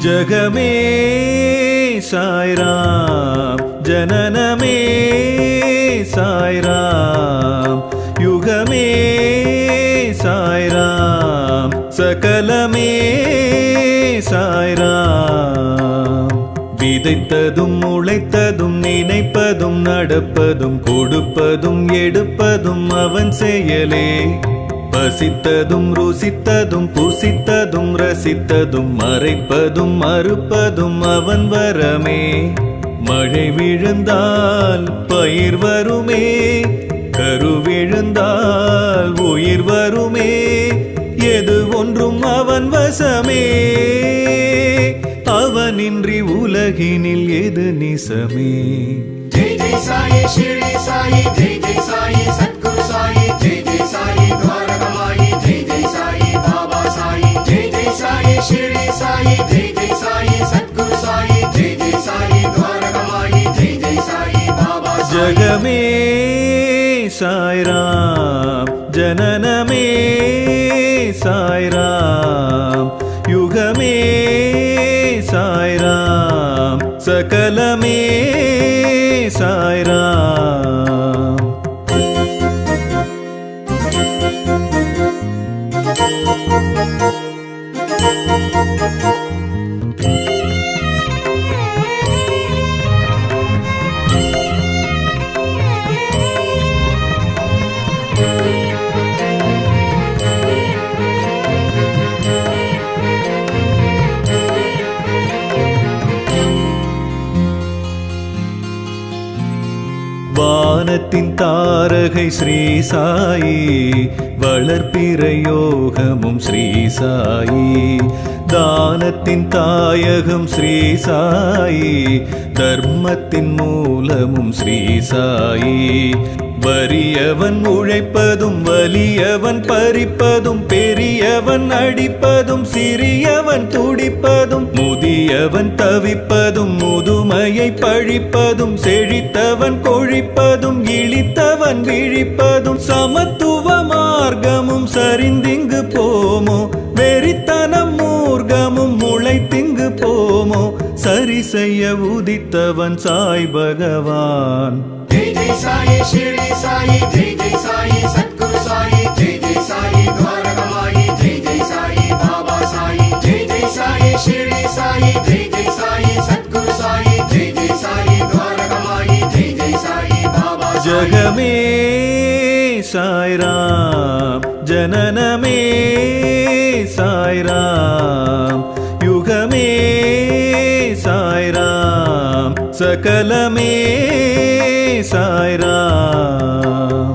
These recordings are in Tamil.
जगमे साई राम, जननमे साई राम, युगमे साई राम, सकलमे साई राम. விதைத்ததும் உழைத்ததும் நினைப்பதும் நடப்பதும் கொடுப்பதும் எடுப்பதும் அவன் செயலே. பசித்ததும் ருசித்ததும் புசித்ததும் ரசித்ததும் மறைப்பதும் மறுப்பதும் அவன் வரமே. மழை விழுந்தால் பயிர் வருமே, கரு விழுந்தால் உயிர் வருமே. எது ஒன்றும் அவன் வசமே, அவனின்றி உலகினில் எது நிசமே. ஜெய் ஜெய் சாயி ஷிரடி சாயி, ஜெய் ஜெய் சாயி சத்குரு சாயி, ஜெய் ஜெய் சாயி துவாரகமாயி, ஜெய் ஜெய் சாயி பாபா சாயி, ஜெய் ஜெய் சாயி ஷிரடி சாயி, ஜெய் ஜெய் சாயி சத்குரு சாயி, ஜெய் ஜெய் சாயி துவாரகமாயி, ஜெய் ஜெய் சாயி பாபா சாயி. ஜகமே சாய் ராம், ஜனனமே சாய் ராம், யுகமே சாய் ராம், सकलमे साई राम. வானத்தின் தாரகை ஸ்ரீ சாயி, வளர்ப்பிறையோகமும் ஸ்ரீ சாயி. தானத்தின் தாயகம் ஸ்ரீ சாயி, தர்மத்தின் மூலமும் ஸ்ரீ சாயி. வறியவன் உழைப்பதும் வலியவன் பறிப்பதும், பெரியவன் அடிப்பதும் சிறியவன் துடிப்பதும், முதியவன் தவிப்பதும் முதுமையை பழிப்பதும், செழித்தவன் கொழிப்பதும் இழித்தவன் விழிப்பதும். சமத்துவ மார்க்கமும் சரிந்திங்கு போமோ, வெறித்தனம் மூர்க்கமும் முளைத்திங்கு போமோ. சரி செய்ய உதித்தவன் சாய் பகவான். ஜெய் ஜெய் சாயி ஷிரடி சாயி, ஜெய் ஜெய் சாயி சத்குரு சாயி, ஜெய் ஜெய் சாயி துவாரகமாயி, ஜெய் ஜெய் சாயி பாபா சாயி, ஜெய் ஜெய் சாயி ஷிரடி சாயி, ஜெய் ஜெய் சாயி சத்குரு சாயி, ஜெய் ஜெய் சாயி துவாரகமாயி, ஜெய் ஜெய் சாயி பாபா சாயி. ஜகமே சாய் ராம், ஜனனமே சாய் ராம், யுகமே சாய் ராம், सकलमे साई राम.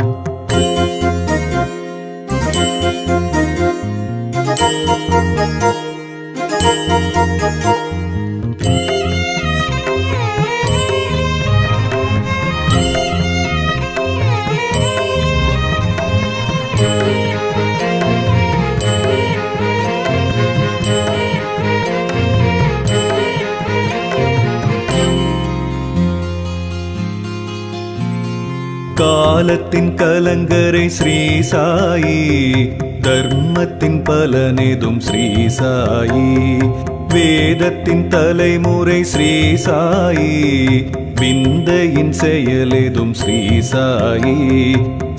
காலத்தின் கலங்கரை ஸ்ரீ சாயி, தர்மத்தின் பலனெதும் ஸ்ரீ சாயி. வேதத்தின் தலைமுறை ஸ்ரீ சாயி, விந்தையின் செயலெதும் ஸ்ரீ சாயி.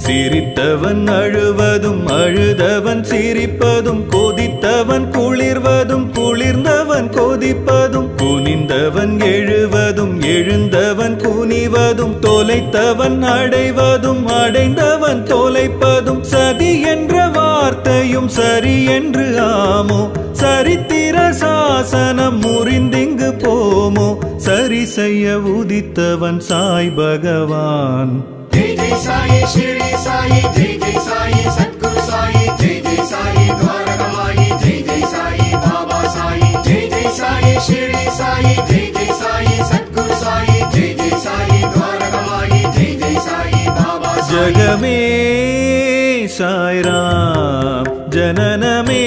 சிரித்தவன் அழுவதும் அழுதவன் சிரிப்பதும், கொதித்தவன் குளிர்வதும் குளிர்ந்தவன் கொதிப்பதும், குனிந்தவன் எழுவதும் எழுந்தவன் குனிவதும், தொலைத்தவன் அடைவதும் அடைந்தவன் தொலைப்பதும். சதி என்ற வார்த்தையும் சரி என்று ஆமோ, சரித்திர சாசனம் முறிந்திங்கு போமோ. சரி செய்ய உதித்தவன் சாய் பகவான். ஜெய் ஜெய் சாயி ஷிரடி சாயி, ஜெய் ஜெய் சாயி சத்குரு சாயி, ஜெய் ஜெய் சாயி துவாரகமாயி, ஜெய் ஜெய் சாயி பாபா சாயி, ஜெய் ஜெய் சாயி ஷிரடி சாயி, ஜெய் ஜெய் சாயி சத்குரு சாயி, ஜெய் ஜெய் சாயி துவாரகமாயி, ஜெய் ஜெய் சாயி பாபா சாயி. ஜகமே சாய் ராம், ஜனனமே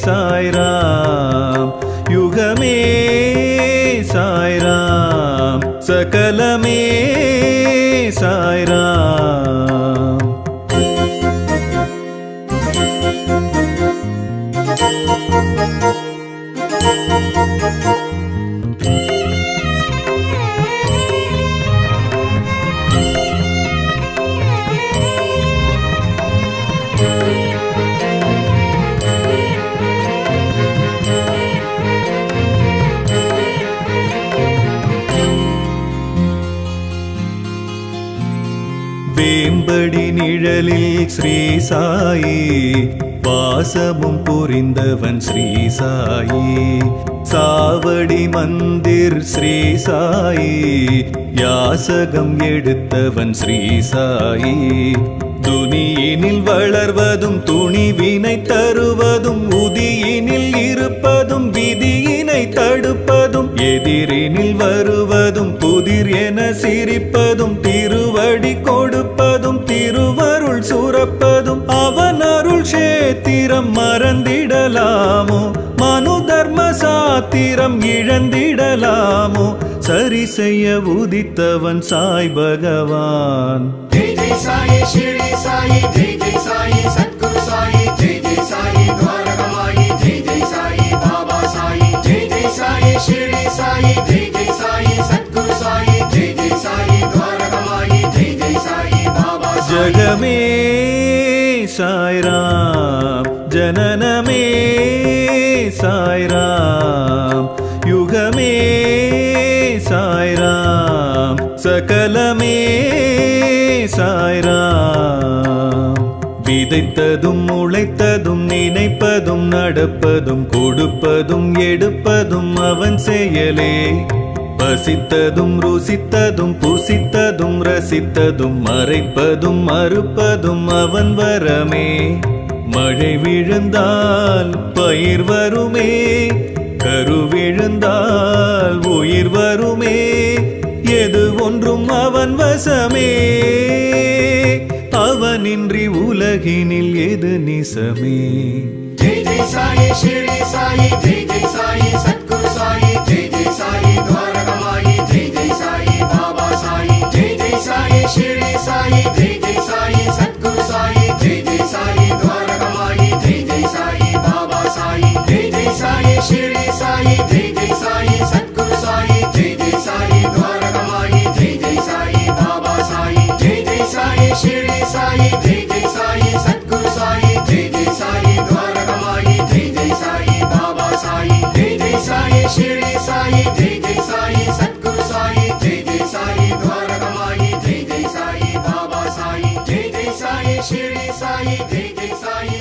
சாய் ராம், யுகமே சாய் ராம், सकलमे साई राम. நிழலில் ஸ்ரீ சாயி வாசமும் புரிந்தவன் ஸ்ரீ சாயி சாவடி மந்திர் ஸ்ரீ சாயி யாசகம் எடுத்தவன் ஸ்ரீ சாயி துனியினில் வளர்வதும் துணிவினை தருவதும் உதியினில் இருப்பதும் விதியினை தடுப்பதும் எதிரினில் வருவதும் புதிர் என சிரிப்பதும் திருவடி கொடுப்பதும் திருவருள் சுரப்பதும் அவன் அருள் சேத்திரம் மறந்திடலாமோ மனு தர்ம சாத்திரம் இழந்திடலாமோ சரி செய்ய உதித்தவன் சாய் பகவான் जय जय साई शिरडी साई जय जय साई सद्गुरु साई जय जय साई द्वारकमाई जय जय साई बाबा साई जय जय साई शिरडी साई जय जय साई सद्गुरु साई जय जय साई द्वारकमाई जय जय साई बाबा साई जगमे साई राम जननमे साई राम युगमे साई राम सकलमे சாய் ராம் விதைத்ததும் உழைத்ததும் நினைப்பதும் நடப்பதும் கொடுப்பதும் எடுப்பதும் அவன் செயலே பசித்ததும் ருசித்ததும் புசித்ததும் ரசித்ததும் மறைப்பதும் மறுப்பதும் அவன் வரமே மழை விழுந்தால் பயிர் வருமே கரு விழுந்தால் உயிர் வருமே எது ஒன்றும் அவன் வசமே அவனின்றி உலகினில் எது நிசமே जय जय साई शिरडी साई जय जय साई सद्गुरु साई जय जय साई द्वारकमाई जय जय साई बाबा साई जय जय साई शिरडी साई जय जय साई सद्गुरु साई जय जय साई द्वारकमाई जय जय साई बाबा साई जय जय साई शिरडी साई जय जय साई सद्गुरु साई जय जय साई द्वारकमाई जय जय साई बाबा साई जय जय साई शिरडी साई जय जय साई सद्गुरु साई जय जय साई द्वारकमाई जय जय साई बाबा साई जय जय साई शिरडी साई जय जय साई सद्गुरु साई जय जय साई द्वारकमाई जय जय साई बाबा साई जय जय साई शिरडी साई जय जय साई